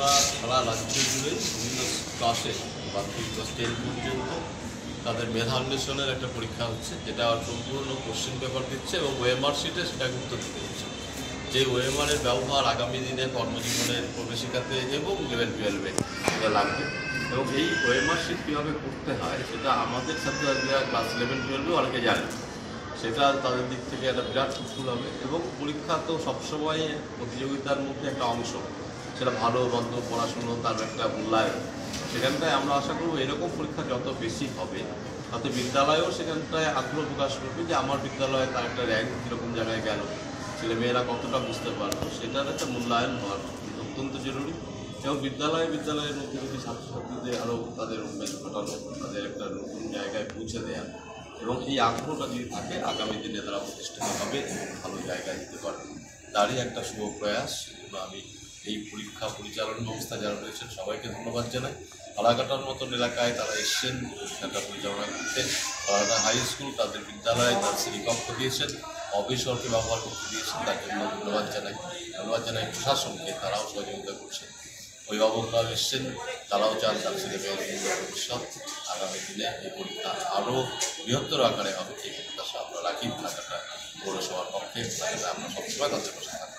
আমরা সারা রাজ্য জুড়ে বিভিন্ন ক্লাসে প্রাথমিক ক্লাস 10 পর্যন্ত তাদের মেধান্বেষণের একটা পরীক্ষা হচ্ছে, যেটা সম্পূর্ণ কোশ্চেন পেপার দিচ্ছে এবং ওএমআর শিটে সেটাকে উত্তর দিতে হচ্ছে। যে ওএমআরের ব্যবহার আগামী দিনে কর্মজীবনের প্রবেশিকাতে এবং লেভেল 12-এ এটা লাগবে। এবং এই ওএমআর শিট কীভাবে করতে হয় সেটা আমাদের ছাত্রছাত্রীরা ক্লাস 11-12-এও অনেকে জানে, সেটা তাদের দিক থেকে একটা বিরাট সুফল হবে। এবং পরীক্ষা তো সবসময় প্রতিযোগিতার মধ্যে একটা অংশ, সেটা ভালো মন্দ পড়াশুনো তার একটা মূল্যায়ন। সেখানটায় আমরা আশা করব এরকম পরীক্ষা যত বেশি হবে তাতে বিদ্যালয়েও সেখানটায় আগ্রহ প্রকাশ করবে যে আমার বিদ্যালয়ে তার একটা র্যাঙ্ক কীরকম জায়গায় গেল, ছেলেমেয়েরা কতটা বুঝতে পারলো, সেটার একটা মূল্যায়ন হওয়ার অত্যন্ত জরুরি। এবং বিদ্যালয়ের মধ্যে যদি ছাত্রছাত্রীদের আরও তাদের উন্মেষ ঘটানো, তাদের একটা নতুন জায়গায় পৌঁছে দেওয়া এবং এই আগ্রহটা যদি থাকে আগামী দিনে তারা প্রতিষ্ঠিত হবে এবং ভালো জায়গায় যেতে পারবে, তারই একটা শুভ প্রয়াস। সেজন্য আমি এই পরীক্ষা পরিচালনা ব্যবস্থা যারা রয়েছেন সবাইকে ধন্যবাদ জানাই। ফালাকাটার মতন এলাকায় তারা এসছেন পরীক্ষাটা পরিচালনা করতে। ফালাকাটা হাই স্কুল তাদের বিদ্যালয়ে তার শ্রেণীকক্ষ দিয়েছেন, অফিসরকে ব্যবহার করতে দিয়েছেন, তার জন্য ধন্যবাদ জানাই প্রশাসনকে, তারাও সহযোগিতা করছেন। অভিভাবকরাও এসছেন, তারাও চান তার ছেলেমেয়ের ভবিষ্যৎ আগামী দিনে এই পরীক্ষা আরও বৃহত্তর আকারে হবে, এই প্রত্যাশা আমরা রাখি। ফালাকাটা পৌরসভার পক্ষে আমরা সবসময় তাদের পাশে থাকবো।